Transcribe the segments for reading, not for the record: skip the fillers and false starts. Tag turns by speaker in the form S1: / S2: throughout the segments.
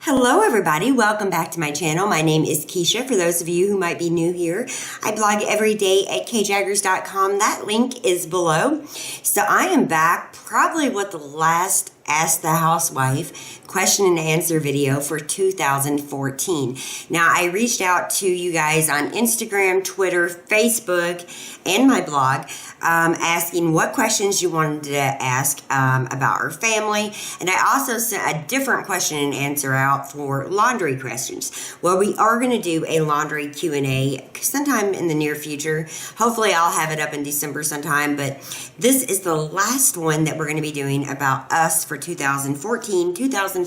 S1: Hello everybody, welcome back to my channel. My name is Kisha. For those of you who might be new here, I blog every day at kjaggers.com. That link is below. So I am back probably with the last Ask the Housewife question and answer video for 2014. Now I reached out to you guys on Instagram, Twitter, Facebook, and my blog asking what questions you wanted to ask about our family, and I also sent a different question and answer out for laundry questions. Well, we are going to do a laundry Q&A sometime in the near future. Hopefully I'll have it up in December sometime, but this is the last one that we're going to be doing about us for 2014, 2015.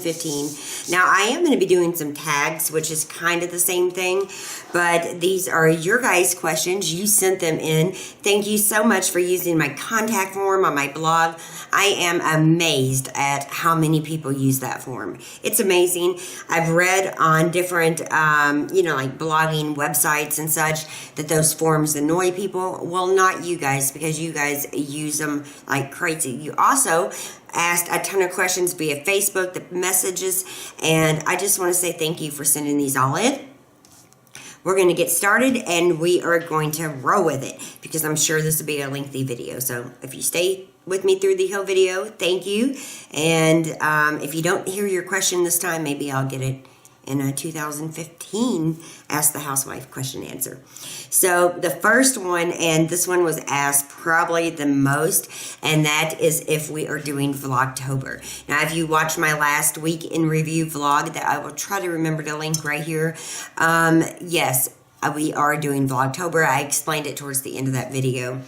S1: Now I am going to be doing some tags, which is kind of the same thing, but these are your guys' questions. You sent them in. Thank you so much for using my contact form on my blog. I am amazed at how many people use that form. It's amazing. I've read on different, like blogging websites and such that those forms annoy people. Well, not you guys, because you guys use them like crazy. You also asked a ton of questions via Facebook, the messages, and I just want to say thank you for sending these all in. We're going to get started and we are going to roll with it because I'm sure this will be a lengthy video. So if you stay with me through the whole video, thank you. And if you don't hear your question this time, maybe I'll get it in a 2015 Ask the Housewife question answer. So the first one, and this one was asked probably the most, and that is if we are doing Vlogtober. Now, if you watch my last week in review vlog that I will try to remember to link right here, yes, we are doing Vlogtober. I explained it towards the end of that video.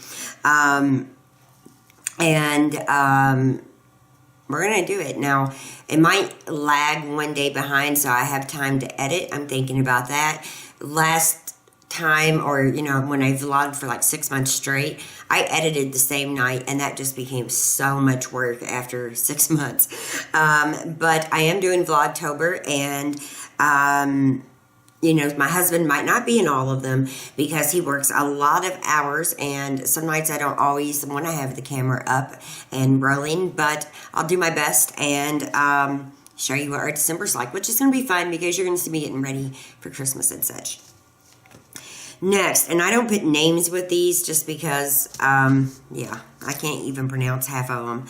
S1: We're going to do it. Now, it might lag one day behind, so I have time to edit. I'm thinking about that. Last time, or, when I vlogged for like 6 months straight, I edited the same night, and that just became so much work after 6 months. But I am doing Vlogtober, and my husband might not be in all of them because he works a lot of hours, and some nights I don't always want to have the camera up and rolling, but I'll do my best and show you what our December's like, which is going to be fun because you're going to see me getting ready for Christmas and such. Next, and I don't put names with these just because, I can't even pronounce half of them.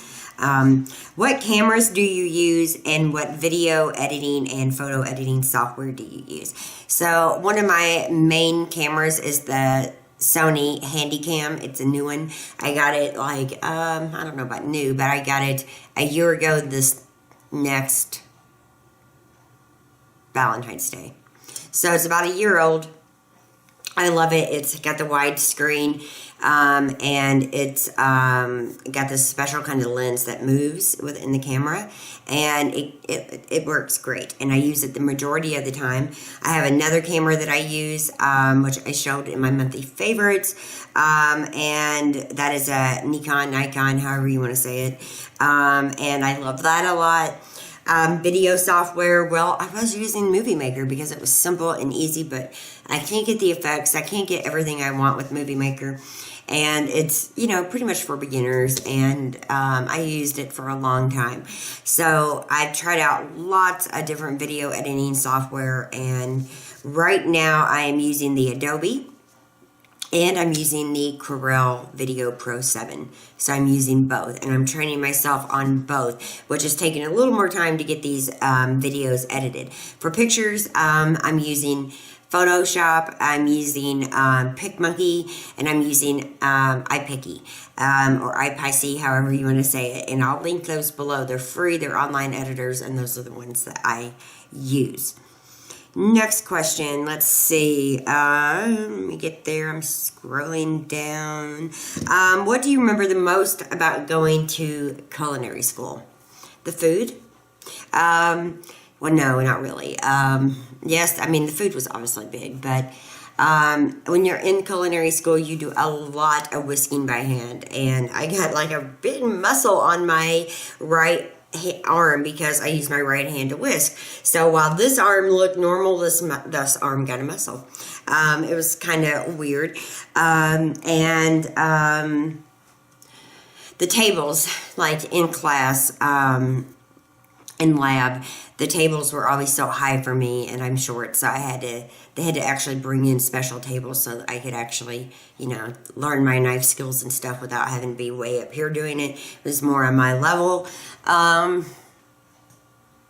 S1: What cameras do you use, and what video editing and photo editing software do you use? So one of my main cameras is the Sony Handycam. It's a new one. I got it like, I don't know about new, but I got it a year ago this next Valentine's Day. So it's about a year old. I love it. It's got the wide screen, and it's got this special kind of lens that moves within the camera, and it works great, and I use it the majority of the time. I have another camera that I use, which I showed in my monthly favorites, and that is a Nikon, however you want to say it, and I love that a lot. Video software, well, I was using Movie Maker because it was simple and easy, but I can't get the effects. I can't get everything I want with Movie Maker, and it's, pretty much for beginners, and I used it for a long time. So I've tried out lots of different video editing software, and right now I am using the Adobe, and I'm using the Corel Video Pro 7. So I'm using both, and I'm training myself on both, which is taking a little more time to get these videos edited. For pictures, I'm using Photoshop, I'm using PicMonkey, and I'm using iPicky, or iPicy, however you want to say it. And I'll link those below. They're free, they're online editors, and those are the ones that I use. Next question, let's see, let me get there, I'm scrolling down. What do you remember the most about going to culinary school? The food? Well, no, not really. Yes, I mean, the food was obviously big, but when you're in culinary school, you do a lot of whisking by hand, and I got like a big muscle on my right arm because I use my right hand to whisk. So while this arm looked normal, this arm got a muscle. It was kind of weird. The tables, like in class, in lab, the tables were always so high for me, and I'm short, so they had to actually bring in special tables so that I could actually, learn my knife skills and stuff without having to be way up here doing it. It was more on my level.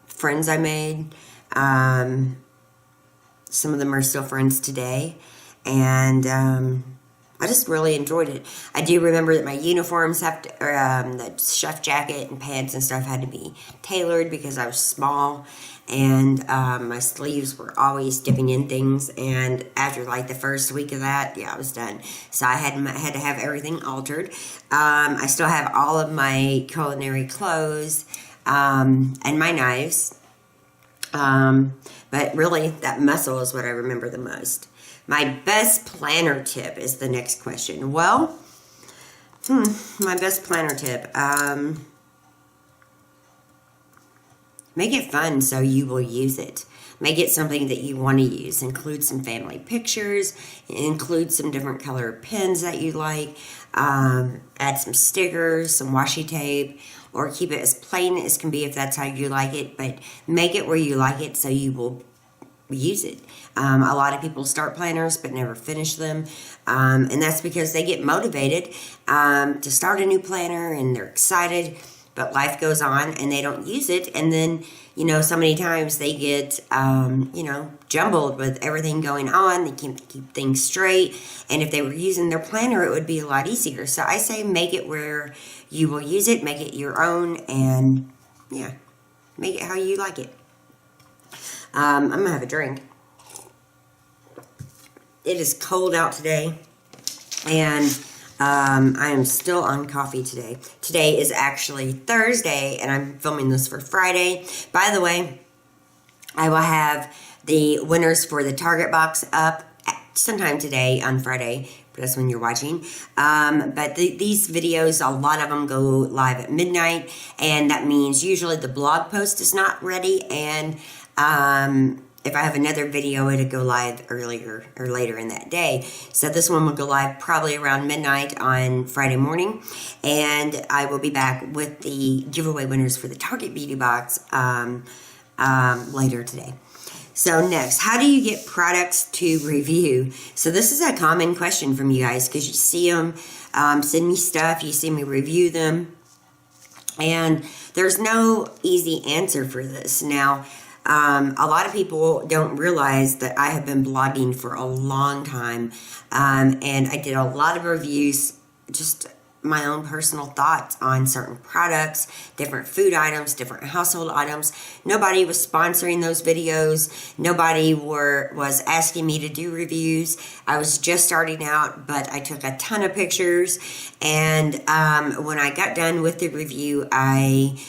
S1: Friends I made, some of them are still friends today, and I just really enjoyed it. I do remember that my uniforms have to, the chef jacket and pants and stuff had to be tailored because I was small, and my sleeves were always dipping in things, and after like the first week of that, yeah, I was done. So I had to have everything altered. I still have all of my culinary clothes and my knives, but really that muscle is what I remember the most. My best planner tip is the next question. Well, my best planner tip. Make it fun so you will use it. Make it something that you want to use. Include some family pictures. Include some different color pens that you like. Add some stickers, some washi tape, or keep it as plain as can be if that's how you like it. But make it where you like it so you will use it. A lot of people start planners but never finish them, and that's because they get motivated to start a new planner and they're excited, but life goes on and they don't use it, and then so many times they get jumbled with everything going on. They can't keep things straight, and if they were using their planner it would be a lot easier. So I say make it where you will use it, make it your own, and yeah, make it how you like it. I'm gonna have a drink. It is cold out today, and I am still on coffee today. Today is actually Thursday, and I'm filming this for Friday. By the way, I will have the winners for the Target box up sometime today on Friday. That's when you're watching. But these videos, a lot of them go live at midnight, and that means usually the blog post is not ready, and if I have another video, it'll go live earlier or later in that day. So this one will go live probably around midnight on Friday morning, and I will be back with the giveaway winners for the Target Beauty Box later today. So next, how do you get products to review? So this is a common question from you guys, because you see them send me stuff, you see me review them, and there's no easy answer for this. Now, a lot of people don't realize that I have been blogging for a long time, and I did a lot of reviews, just my own personal thoughts on certain products, different food items, different household items. Nobody was sponsoring those videos. Nobody was asking me to do reviews. I was just starting out, but I took a ton of pictures, and when I got done with the review, I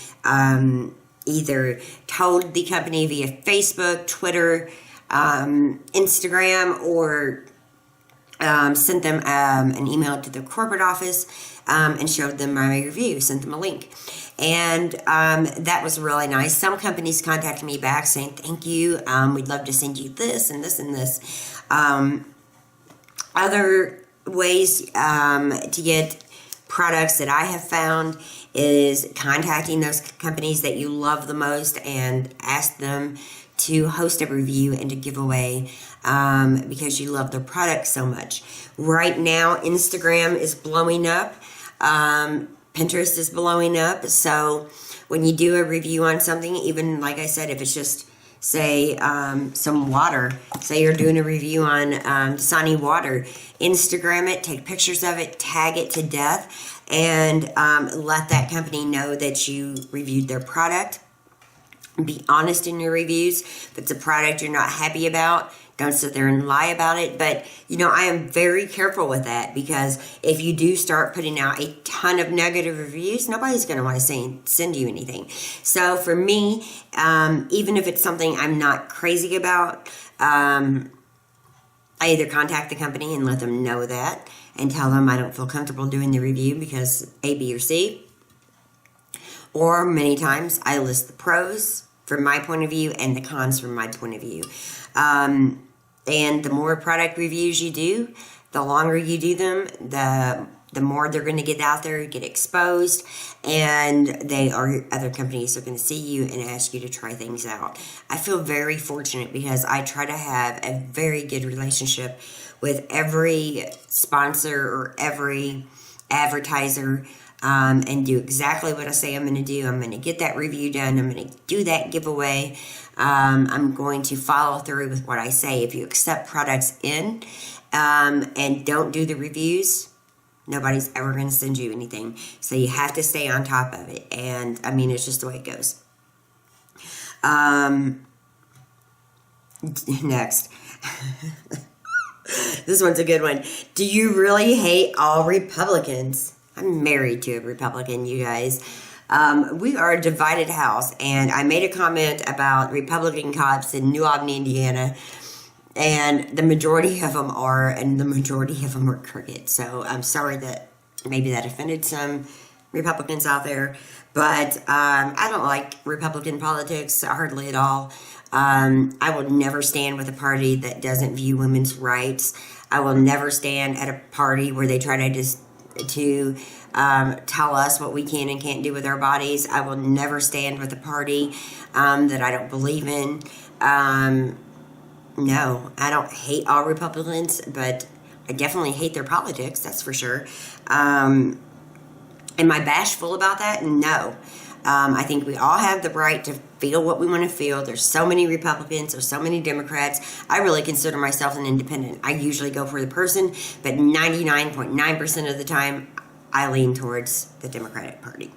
S1: either told the company via Facebook, Twitter, Instagram, or sent them an email to their corporate office and showed them my review, sent them a link. And that was really nice. Some companies contacted me back saying, thank you, we'd love to send you this and this and this. Other ways to get products that I have found is contacting those companies that you love the most and ask them to host a review and to give away because you love their product so much. Right now, Instagram is blowing up. Pinterest is blowing up. So when you do a review on something, even like I said, if it's just say some water, say you're doing a review on Dasani water, Instagram it, take pictures of it, tag it to death, and let that company know that you reviewed their product. Be honest in your reviews. If it's a product you're not happy about, don't sit there and lie about it. But, I am very careful with that, because if you do start putting out a ton of negative reviews, nobody's going to want to send you anything. So for me, even if it's something I'm not crazy about, I either contact the company and let them know that and tell them I don't feel comfortable doing the review because A, B, or C. Or many times I list the pros from my point of view and the cons from my point of view. And the more product reviews you do, the longer you do them, the the more they're going to get out there, get exposed, and other companies are going to see you and ask you to try things out. I feel very fortunate because I try to have a very good relationship with every sponsor or every advertiser, and do exactly what I say I'm going to do. I'm going to get that review done. I'm going to do that giveaway. I'm going to follow through with what I say. If you accept products in and don't do the reviews, nobody's ever going to send you anything. So you have to stay on top of it. And, I mean, it's just the way it goes. Next. This one's a good one. Do you really hate all Republicans? I'm married to a Republican, you guys. We are a divided house. And I made a comment about Republican cops in New Albany, Indiana. And the majority of them are crooked. So I'm sorry that maybe that offended some Republicans out there. But I don't like Republican politics hardly at all. I will never stand with a party that doesn't view women's rights. I will never stand at a party where they try to tell us what we can and can't do with our bodies. I will never stand with a party that I don't believe in. No, I don't hate all Republicans, but I definitely hate their politics, that's for sure. Am I bashful about that? No. I think we all have the right to feel what we want to feel. There's so many Republicans, there's so many Democrats. I really consider myself an independent. I usually go for the person, but 99.9% of the time, I lean towards the Democratic Party.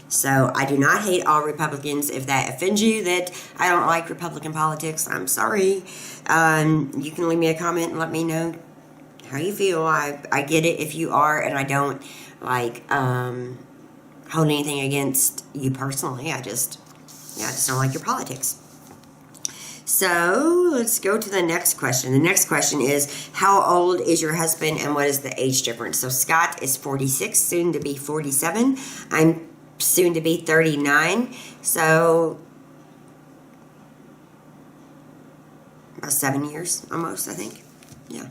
S1: So I do not hate all Republicans. If that offends you that I don't like Republican politics, I'm sorry. You can leave me a comment and let me know how you feel. I get it if you are, and I don't hold anything against you personally. I just don't like your politics. So let's go to the next question. The next question is, how old is your husband and what is the age difference? So Scott is 46, soon to be 47. I'm soon to be 39. So about 7 years almost, I think. Yeah.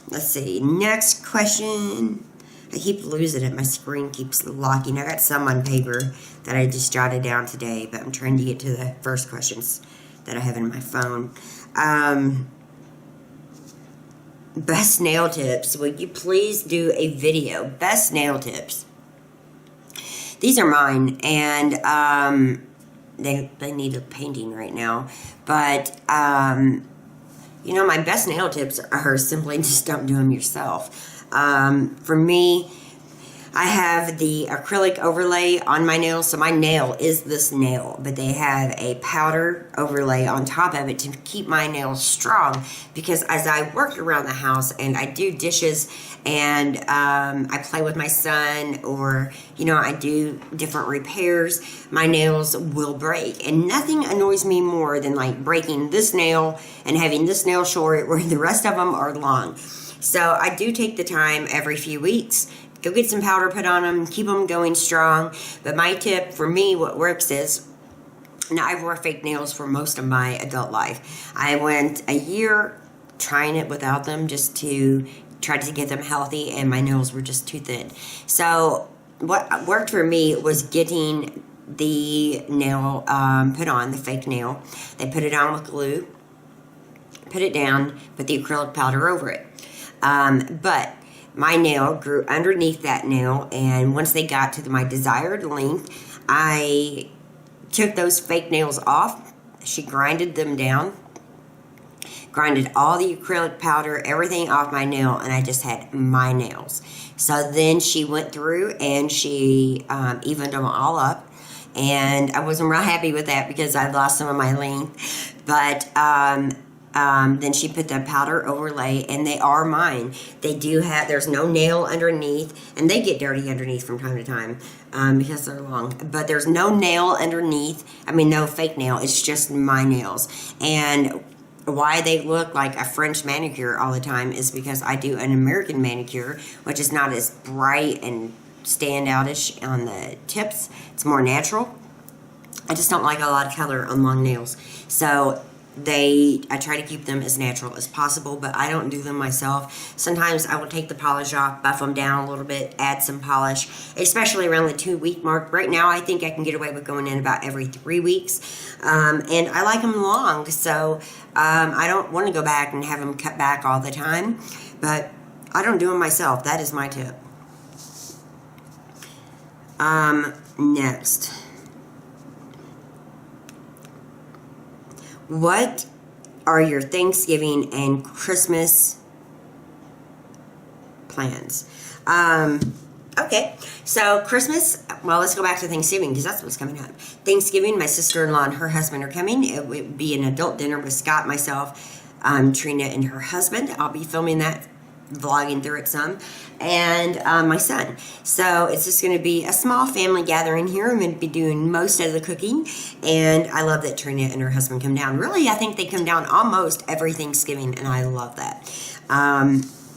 S1: Let's see. Next question. I keep losing it. My screen keeps locking. I got some on paper that I just jotted down today, but I'm trying to get to the first questions that I have in my phone. Best nail tips. Would you please do a video? Best nail tips. These are mine, and they need a painting right now. But, you know, my best nail tips are simply just don't do them yourself. For me, I have the acrylic overlay on my nail, so my nail is this nail, but they have a powder overlay on top of it to keep my nails strong, because as I work around the house and I do dishes and I play with my son, or, you know, I do different repairs, my nails will break. And nothing annoys me more than like breaking this nail and having this nail short where the rest of them are long. So I do take the time every few weeks, go get some powder put on them, keep them going strong. But my tip for me, what works is, now I've worn fake nails for most of my adult life. I went a year trying it without them just to try to get them healthy, and my nails were just too thin. So what worked for me was getting the nail put on, the fake nail. They put it on with glue, put it down, put the acrylic powder over it. But my nail grew underneath that nail, and once they got to my desired length, I took those fake nails off. She grinded them down, grinded all the acrylic powder, everything off my nail, and I just had my nails. So then she went through and she evened them all up, and I wasn't real happy with that because I lost some of my length. But then she put the powder overlay, and they are mine. They do have, there's no nail underneath, and they get dirty underneath from time to time because they're long. But there's no nail underneath, no fake nail. It's just my nails. And why they look like a French manicure all the time is because I do an American manicure, which is not as bright and standoutish on the tips. It's more natural. I just don't like a lot of color on long nails. So I try to keep them as natural as possible, but I don't do them myself. Sometimes I will take the polish off, buff them down a little bit, add some polish, especially around the 2-week mark. Right now, I think I can get away with going in about every 3 weeks, and I like them long, so I don't want to go back and have them cut back all the time, but I don't do them myself. That is my tip. Next. What are your Thanksgiving and Christmas plans? Okay, so Christmas, well, let's go back to Thanksgiving because that's what's coming up. Thanksgiving, my sister-in-law and her husband are coming. It would be an adult dinner with Scott, myself, Trina, and her husband. I'll be filming that, vlogging through it some, and my son. So it's just going to be a small family gathering here. I'm going to be doing most of the cooking, and I love that Trina and her husband come down. Really, I think they come down almost every Thanksgiving, and I love that.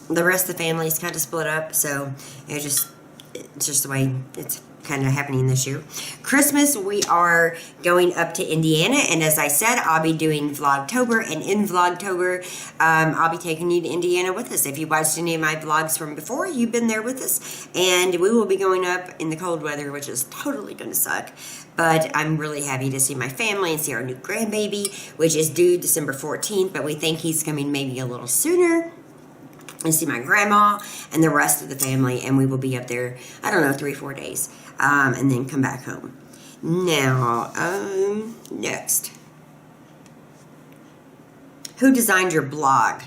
S1: The rest of the family is kind of split up, so it's just the way it's kind of happening this year. Christmas, we are going up to Indiana, and as I said, I'll be doing Vlogtober, and in Vlogtober, I'll be taking you to Indiana with us. If you watched any of my vlogs from before, you've been there with us, and we will be going up in the cold weather, which is totally going to suck, but I'm really happy to see my family and see our new grandbaby, which is due December 14th, but we think he's coming maybe a little sooner, and see my grandma and the rest of the family, and we will be up there, I don't know, 3-4 days, and then come back home. Now, next. Who designed your blog?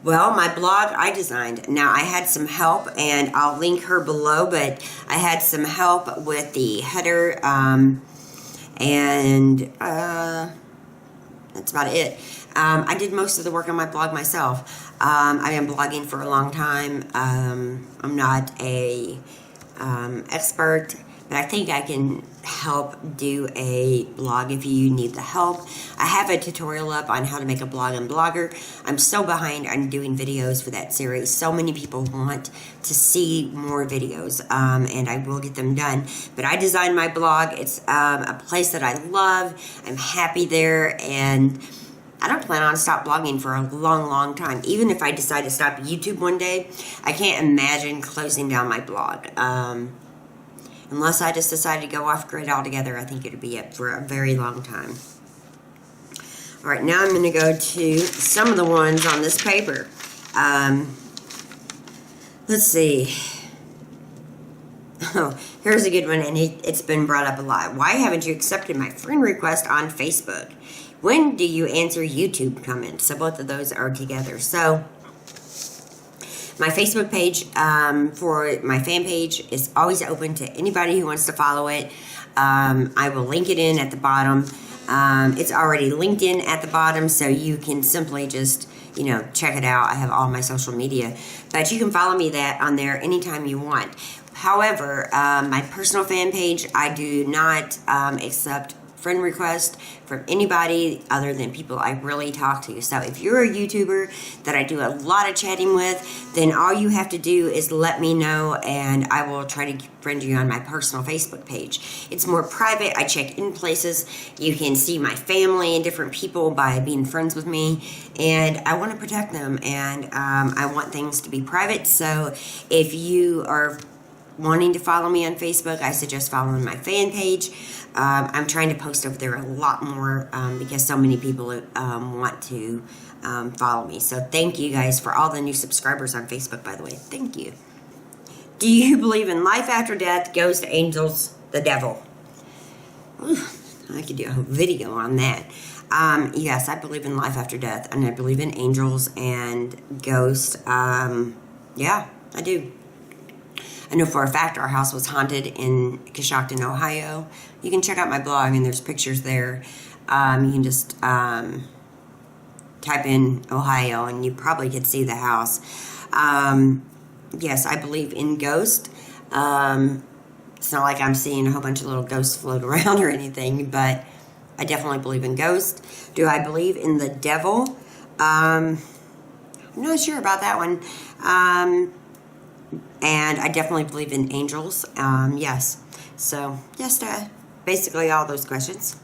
S1: Well, my blog I designed. Now, I had some help, and I'll link her below, but I had some help with the header, and that's about it. I did most of the work on my blog myself. I've been blogging for a long time. I'm not a expert, but I think I can help do a blog if you need the help. I have a tutorial up on how to make a blog on Blogger. I'm so behind on doing videos for that series. So many people want to see more videos, and I will get them done. But I designed my blog. It's a place that I love. I'm happy there, and I don't plan on stop blogging for a long, long time. Even if I decide to stop YouTube one day, I can't imagine closing down my blog. Unless I just decide to go off grid altogether, I think it'll be up for a very long time. All right, now I'm going to go to some of the ones on this paper. Let's see. Oh, here's a good one, and it's been brought up a lot. Why haven't you accepted my friend request on Facebook? When do you answer YouTube comments? So both of those are together. So my Facebook page for my fan page is always open to anybody who wants to follow it. I will link it in at the bottom. It's already linked in at the bottom, so you can simply just, check it out. I have all my social media. But you can follow me on there anytime you want. However, my personal fan page, I do not accept friend request from anybody other than people I really talk to. So if you're a YouTuber that I do a lot of chatting with, then all you have to do is let me know, and I will try to friend you on my personal Facebook page. It's more private. I check in places. You can see my family and different people by being friends with me, and I want to protect them, and I want things to be private. So if you are wanting to follow me on Facebook, I suggest following my fan page. I'm trying to post over there a lot more because so many people want to follow me. So thank you guys for all the new subscribers on Facebook, by the way. Thank you. Do you believe in life after death, ghosts, angels, the devil? I could do a whole video on that. Yes, I believe in life after death, and I believe in angels and ghosts. Yeah, I do. I know for a fact our house was haunted in Kisha, Ohio. You can check out my blog, and there's pictures there. You can just type in Ohio, and you probably could see the house. Yes, I believe in ghosts. It's not like I'm seeing a whole bunch of little ghosts float around or anything, but I definitely believe in ghosts. Do I believe in the devil? I'm not sure about that one. And I definitely believe in angels. Yes. So, yes to basically all those questions.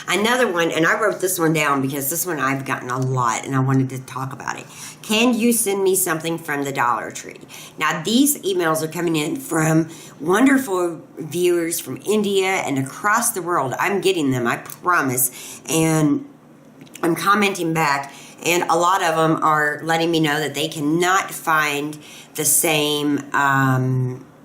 S1: Another one, and I wrote this one down because this one I've gotten a lot and I wanted to talk about it. Can you send me something from the Dollar Tree? Now, these emails are coming in from wonderful viewers from India and across the world. I'm getting them, I promise. And I'm commenting back, and a lot of them are letting me know that they cannot find the same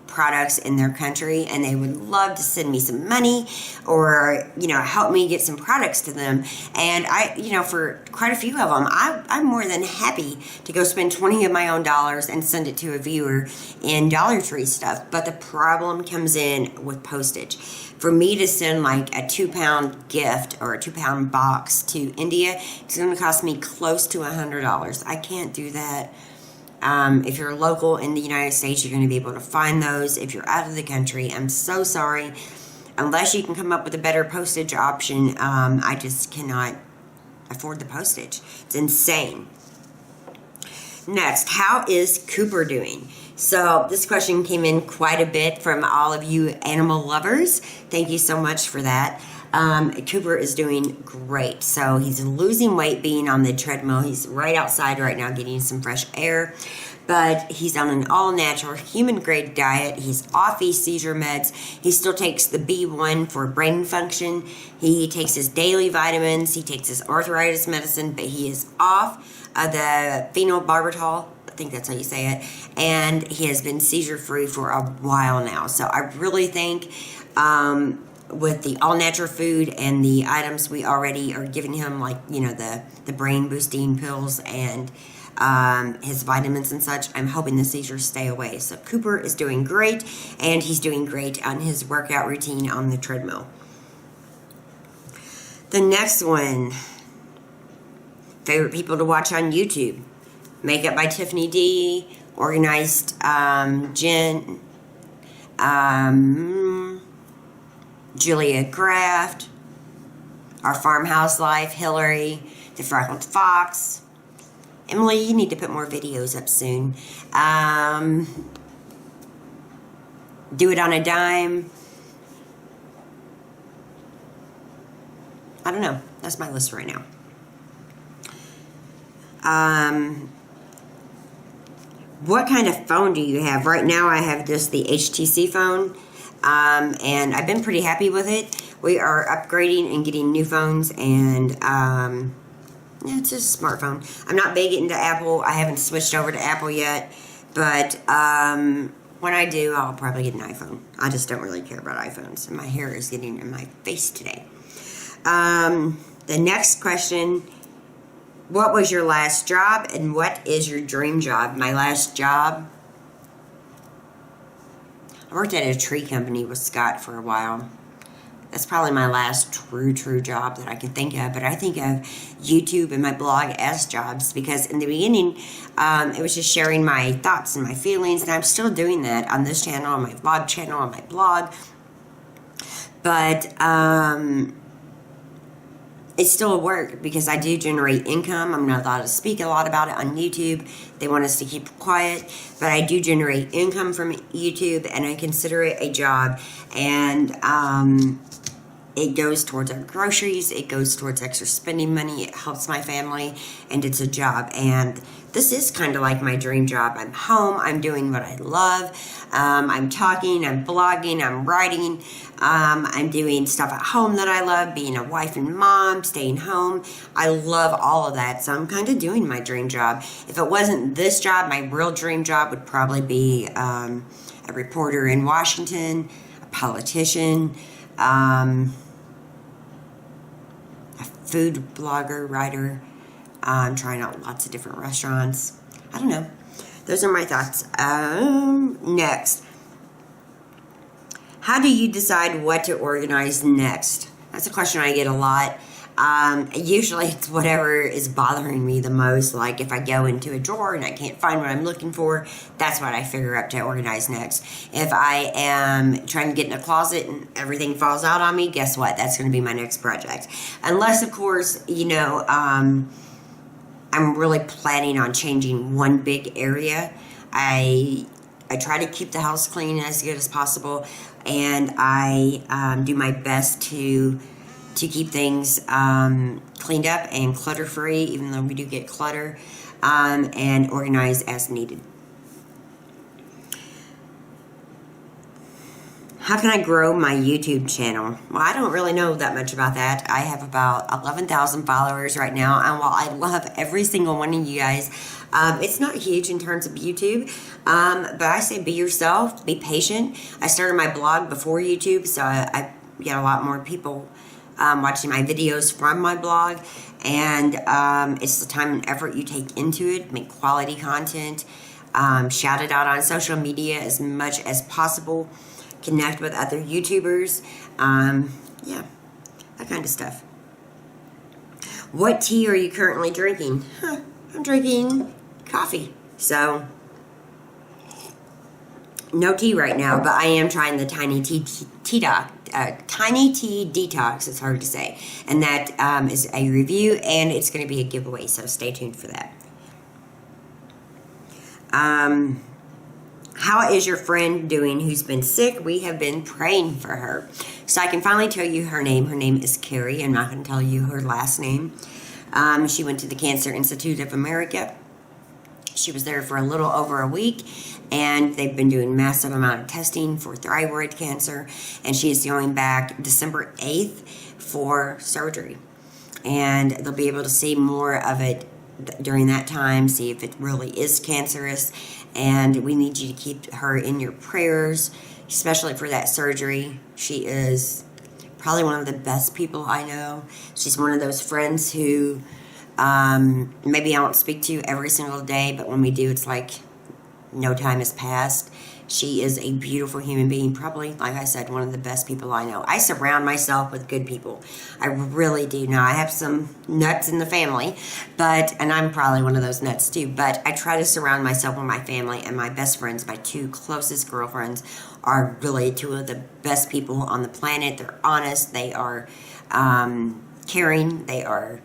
S1: products in their country, and they would love to send me some money or, help me get some products to them. And I, for quite a few of them, I'm more than happy to go spend 20 of my own dollars and send it to a viewer in Dollar Tree stuff. But the problem comes in with postage. For me to send like a 2-pound gift or a 2-pound box to India, it's going to cost me close to $100. I can't do that. If you're local in the United States, you're going to be able to find those. If you're out of the country, I'm so sorry. Unless you can come up with a better postage option, I just cannot afford the postage. It's insane. Next, how is Cooper doing? So this question came in quite a bit from all of you animal lovers. Thank you so much for that. Cooper is doing great. So he's losing weight being on the treadmill. He's right outside right now getting some fresh air. But he's on an all-natural, human-grade diet. He's off his seizure meds. He still takes the B1 for brain function. He takes his daily vitamins. He takes his arthritis medicine. But he is off the phenobarbital. I think that's how you say it. And he has been seizure-free for a while now. So I really think with the all-natural food and the items we already are giving him, like, the brain-boosting pills and his vitamins and such, I'm hoping the seizures stay away. So Cooper is doing great, and he's doing great on his workout routine on the treadmill. The next one, favorite people to watch on YouTube. Makeup by Tiffany D, Organized Jen, Julia Graft, Our Farmhouse Life, Hillary, The Freckled Fox. Emily, you need to put more videos up soon. Do It on a Dime. I don't know. That's my list right now. What kind of phone do you have? Right now I have just the HTC phone, and I've been pretty happy with it. We are upgrading and getting new phones, and it's just a smartphone. I'm not big into Apple. I haven't switched over to Apple yet, but when I do, I'll probably get an iPhone. I just don't really care about iPhones, and my hair is getting in my face today. The next question: what was your last job, and what is your dream job? My last job, I worked at a tree company with Scott for a while. That's probably my last true job that I can think of. But I think of YouTube and my blog as jobs, because in the beginning, it was just sharing my thoughts and my feelings, and I'm still doing that on this channel, on my vlog channel, on my blog. But it's still a work, because I do generate income. I'm not allowed to speak a lot about it on YouTube. They want us to keep quiet, but I do generate income from YouTube, and I consider it a job. And it goes towards our groceries. It goes towards extra spending money. It helps my family, and it's a job. And this is kind of like my dream job. I'm home. I'm doing what I love. I'm talking. I'm blogging. I'm writing. I'm doing stuff at home that I love, being a wife and mom, staying home. I love all of that. So I'm kind of doing my dream job. If it wasn't this job, my real dream job would probably be a reporter in Washington, a politician, a food blogger, writer. I'm trying out lots of different restaurants. I don't know. Those are my thoughts. Next. How do you decide what to organize next? That's a question I get a lot. Usually it's whatever is bothering me the most. Like if I go into a drawer and I can't find what I'm looking for, that's what I figure out to organize next. If I am trying to get in a closet and everything falls out on me, guess what? That's going to be my next project. Unless, of course, I'm really planning on changing one big area. I try to keep the house clean as good as possible, and I do my best to to keep things cleaned up and clutter-free, even though we do get clutter, and organized as needed. How can I grow my YouTube channel? Well, I don't really know that much about that. I have about 11,000 followers right now, and while I love every single one of you guys, it's not huge in terms of YouTube, but I say be yourself, be patient. I started my blog before YouTube, so I get a lot more people watching my videos from my blog, and it's the time and effort you take into it. Make quality content, shout it out on social media as much as possible, connect with other YouTubers, yeah, that kind of stuff. What tea are you currently drinking? I'm drinking coffee, so no tea right now, but I am trying the Tiny Tea Detox, it's hard to say, and that is a review, and it's going to be a giveaway, so stay tuned for that. How is your friend doing who's been sick? We have been praying for her. So I can finally tell you her name. Her name is Carrie. I'm not going to tell you her last name. She went to the Cancer Institute of America. She was there for a little over a week, and they've been doing massive amount of testing for thyroid cancer, and she is going back December 8th for surgery. And they'll be able to see more of it during that time, see if it really is cancerous, and we need you to keep her in your prayers, especially for that surgery. She is probably one of the best people I know. She's one of those friends who maybe I won't speak to every single day, but when we do, it's like no time has passed. She is a beautiful human being, probably, like I said, one of the best people I know. I surround myself with good people. I really do. Now, I have some nuts in the family, and I'm probably one of those nuts too, but I try to surround myself with my family, and my best friends, my two closest girlfriends, are really two of the best people on the planet. They're honest. They are caring. They are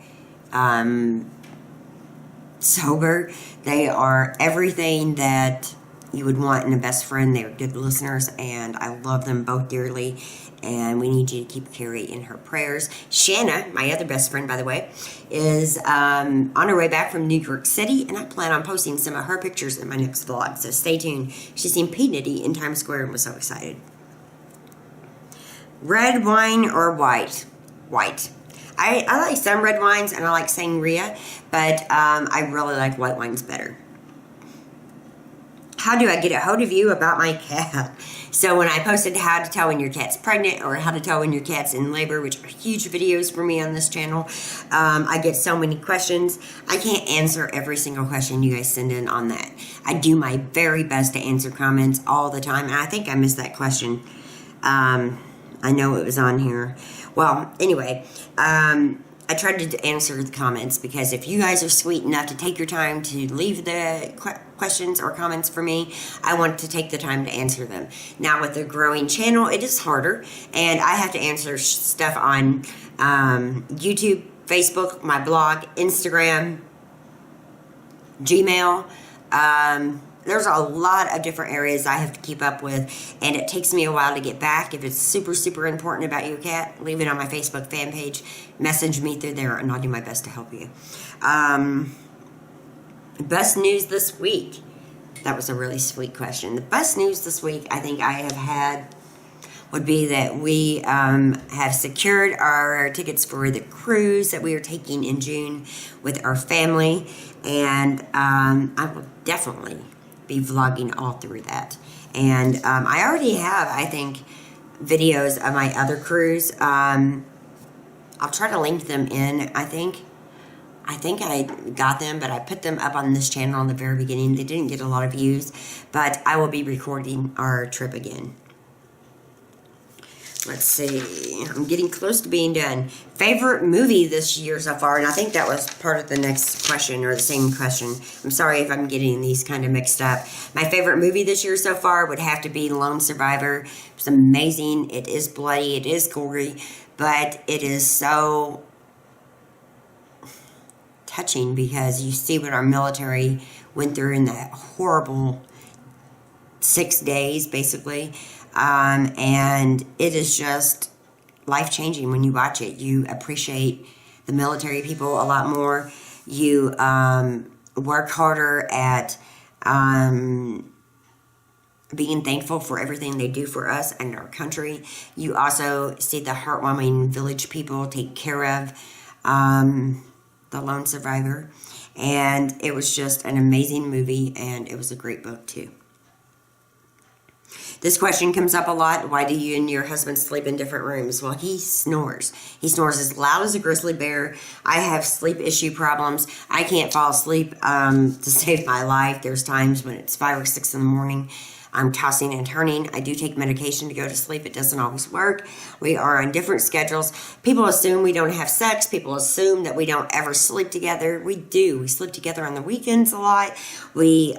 S1: sober. They are everything that you would want in a best friend. They're good listeners, and I love them both dearly, and we need you to keep Carrie in her prayers. Shanna, my other best friend, by the way, is on her way back from New York City, and I plan on posting some of her pictures in my next vlog, so stay tuned. She's seen P. Nitty in Times Square and was so excited. Red wine or white? White. I like some red wines, and I like sangria, but I really like white wines better. How do I get a hold of you about my cat? So when I posted how to tell when your cat's pregnant or how to tell when your cat's in labor, which are huge videos for me on this channel, I get so many questions. I can't answer every single question you guys send in on that. I do my very best to answer comments all the time, and I think I missed that question. I know it was on here. Well, anyway, I tried to answer the comments because if you guys are sweet enough to take your time to leave the questions or comments for me, I want to take the time to answer them. Now, with a growing channel, it is harder, and I have to answer stuff on YouTube, Facebook, my blog, Instagram, Gmail. There's a lot of different areas I have to keep up with, and it takes me a while to get back. If it's super, super important about your cat, leave it on my Facebook fan page. Message me through there, and I'll do my best to help you. Best news this week. That was a really sweet question. The best news this week I think I have had would be that we have secured our tickets for the cruise that we are taking in June with our family, and I will definitely be vlogging all through that. And I already have, I think, videos of my other cruise. I'll try to link them in. I think I got them, but I put them up on this channel in the very beginning. They didn't get a lot of views, but I will be recording our trip again. Let's see. I'm getting close to being done. Favorite movie this year so far, and I think that was part of the next question, or the same question. I'm sorry if I'm getting these kind of mixed up. My favorite movie this year so far would have to be Lone Survivor. It's amazing. It is bloody. It is gory, but it is so touching because you see what our military went through in that horrible 6 days, basically. And it is just life-changing when you watch it. You appreciate the military people a lot more. You work harder at being thankful for everything they do for us and our country. You also see the heartwarming village people take care of the lone survivor. And it was just an amazing movie, and it was a great book too. This question comes up a lot. Why do you and your husband sleep in different rooms? Well, he snores. He snores as loud as a grizzly bear. I have sleep issue problems. I can't fall asleep to save my life. There's times when it's 5 or 6 in the morning. I'm tossing and turning. I do take medication to go to sleep. It doesn't always work. We are on different schedules. People assume we don't have sex. People assume that we don't ever sleep together. We do. We sleep together on the weekends a lot. We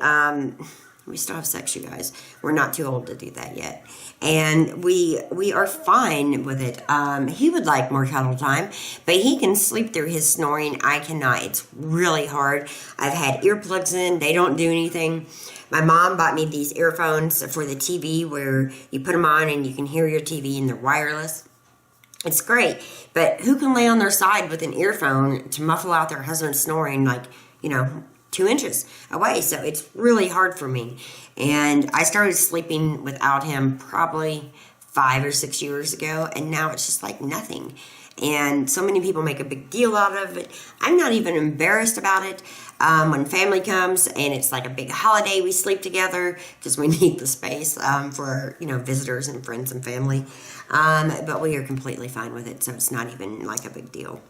S1: still have sex, you guys. We're not too old to do that yet. And we are fine with it. He would like more cuddle time, but he can sleep through his snoring. I cannot. It's really hard. I've had earplugs in. They don't do anything. My mom bought me these earphones for the TV where you put them on and you can hear your TV and they're wireless. It's great, but who can lay on their side with an earphone to muffle out their husband snoring 2 inches away? So it's really hard for me. And I started sleeping without him probably 5 or 6 years ago, and now it's just like nothing. And so many people make a big deal out of it. I'm not even embarrassed about it. When family comes and it's like a big holiday, we sleep together because we need the space for visitors and friends and family. But we are completely fine with it, so it's not even like a big deal.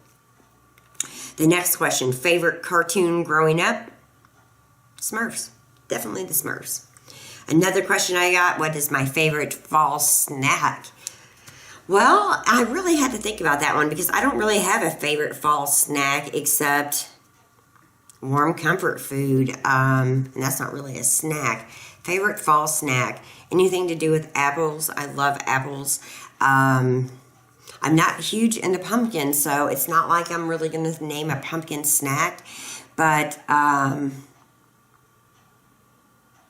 S1: The next question, favorite cartoon growing up? Smurfs. Definitely the Smurfs. Another question I got, what is my favorite fall snack? Well, I really had to think about that one because I don't really have a favorite fall snack except warm comfort food. And that's not really a snack. Favorite fall snack. Anything to do with apples. I love apples. I'm not huge into pumpkins, so it's not like I'm really going to name a pumpkin snack. But I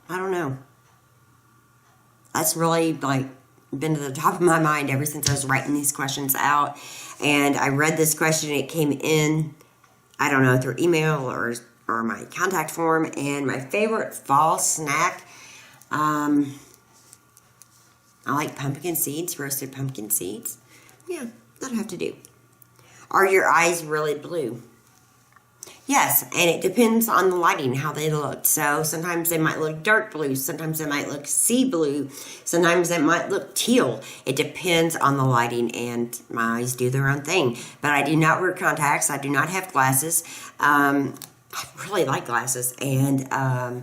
S1: don't know. That's really been to the top of my mind ever since I was writing these questions out. And I read this question. It came in, I don't know, through email or my contact form. And my favorite fall snack, I like pumpkin seeds, roasted pumpkin seeds. Yeah, that'll have to do. Are your eyes really blue? Yes, and it depends on the lighting, how they look. So sometimes they might look dark blue. Sometimes they might look sea blue. Sometimes they might look teal. It depends on the lighting, and my eyes do their own thing. But I do not wear contacts. I do not have glasses. I really like glasses, and I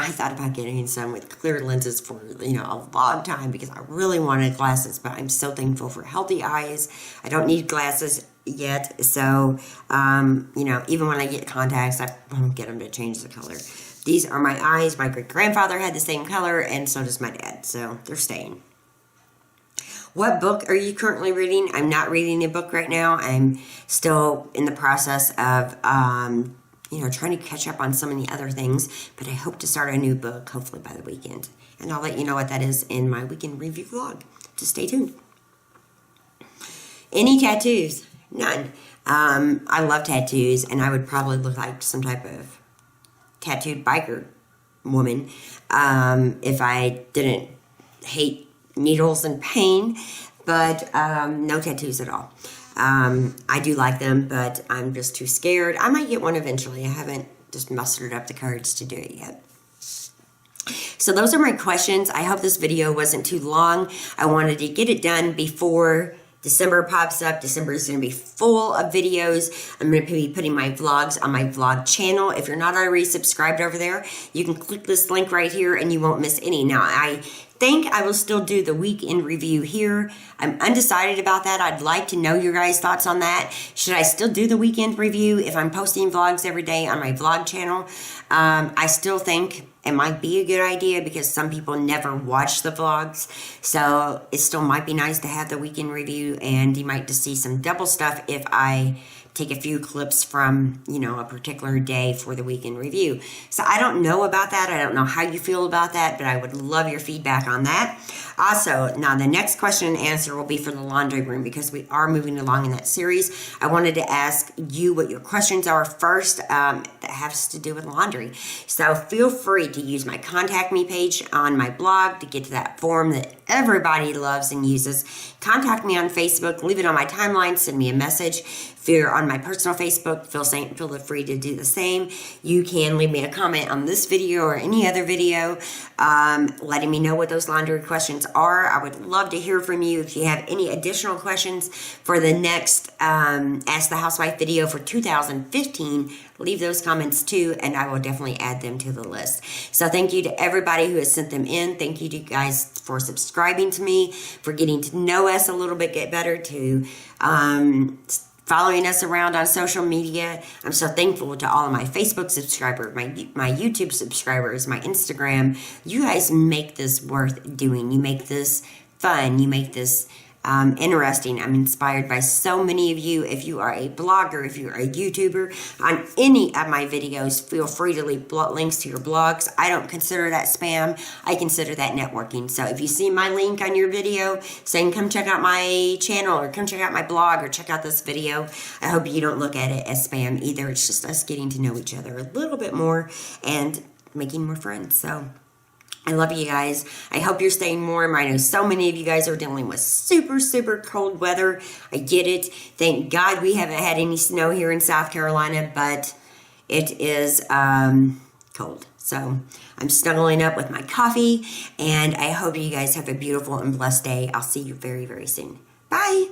S1: thought about getting some with clear lenses for, a long time because I really wanted glasses, but I'm so thankful for healthy eyes. I don't need glasses yet, so, even when I get contacts, I won't get them to change the color. These are my eyes. My great-grandfather had the same color, and so does my dad, so they're staying. What book are you currently reading? I'm not reading a book right now. I'm still in the process of trying to catch up on so many other things, but I hope to start a new book, hopefully by the weekend. And I'll let you know what that is in my weekend review vlog. Just stay tuned. Any tattoos? None. I love tattoos, and I would probably look like some type of tattooed biker woman if I didn't hate needles and pain, but no tattoos at all. I do like them, but I'm just too scared. I might get one eventually. I haven't just mustered up the courage to do it yet. So those are my questions. I hope this video wasn't too long. I wanted to get it done before December pops up. December is going to be full of videos. I'm going to be putting my vlogs on my vlog channel. If you're not already subscribed over there, you can click this link right here and you won't miss any. Now, I think I will still do the weekend review here. I'm undecided about that. I'd like to know your guys' thoughts on that. Should I still do the weekend review if I'm posting vlogs every day on my vlog channel? I still think it might be a good idea because some people never watch the vlogs. So it still might be nice to have the weekend review, and you might just see some double stuff if I take a few clips from, you know, a particular day for the weekend review. So I don't know about that. I don't know how you feel about that, but I would love your feedback on that. Also, now the next question and answer will be for the laundry room because we are moving along in that series. I wanted to ask you what your questions are first that has to do with laundry. So feel free to use my contact me page on my blog to get to that form that everybody loves and uses. Contact me on Facebook, leave it on my timeline, send me a message. If you're on my personal Facebook, feel free to do the same. You can leave me a comment on this video or any other video, letting me know what those laundry questions are. I would love to hear from you. If you have any additional questions for the next Ask the Housewife video for 2015, leave those comments too, and I will definitely add them to the list. So thank you to everybody who has sent them in. Thank you to you guys for subscribing to me, for getting to know us a little bit, get better, to following us around on social media. I'm so thankful to all of my Facebook subscribers, my YouTube subscribers, my Instagram. You guys make this worth doing. You make this fun. You make this interesting. I'm inspired by so many of you. If you are a blogger, if you're a YouTuber, on any of my videos, feel free to leave links to your blogs. I don't consider that spam. I consider that networking. So if you see my link on your video saying come check out my channel or come check out my blog or check out this video, I hope you don't look at it as spam either. It's just us getting to know each other a little bit more and making more friends. So I love you guys. I hope you're staying warm. I know so many of you guys are dealing with super, super cold weather. I get it. Thank God we haven't had any snow here in South Carolina, but it is cold. So I'm snuggling up with my coffee, and I hope you guys have a beautiful and blessed day. I'll see you very, very soon. Bye.